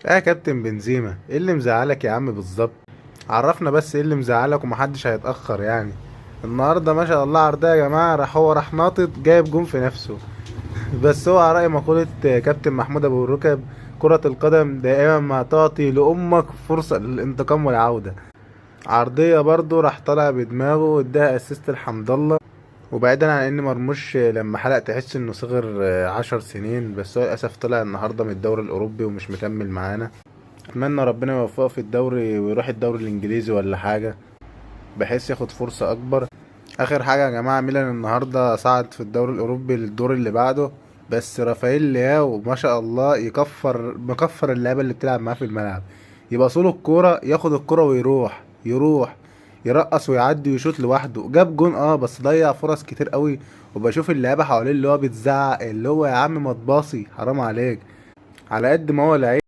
يا كابتن بنزيما، ايه اللي مزعلك يا عم بالظبط؟ عرفنا بس ايه اللي مزعلك ومحدش هيتأخر يعني. النهارده ما شاء الله عرضيه يا جماعه، راح ناطط جايب جون في نفسه. بس هو على رأي مقولة كابتن محمود ابو الركب: كرة القدم دائما ما تعطي لأمك فرصة للانتقام والعودة. عرضية برضو راح طالع بدماغه واداها اسيست لحمد الله. وبعيدا عن ان مرموش لما حلق تحس انه صغر 10 سنين، بس هو للاسف طلع النهارده من الدوري الاوروبي ومش مكمل معانا. اتمنى ربنا يوفقه في الدوري ويروح الدوري الانجليزي ولا حاجة، بحيث ياخد فرصة اكبر. اخر حاجة يا جماعة، ميلان النهاردة صعد في الدوري الاوروبي للدور اللي بعده. بس رافائيل لياو ما شاء الله مكفر اللعيبة اللي بتلعب معاه في الملعب. يبقى صوله الكورة، ياخد الكورة ويروح يرقص ويعدي ويشوط لوحده. جاب جون بس ضيع فرص كتير قوي. وبشوف اللعيبة حواليه اللي هو بيتزعق، اللي هو يا عم ما تباصي، حرام عليك. على قد ما هو لعيب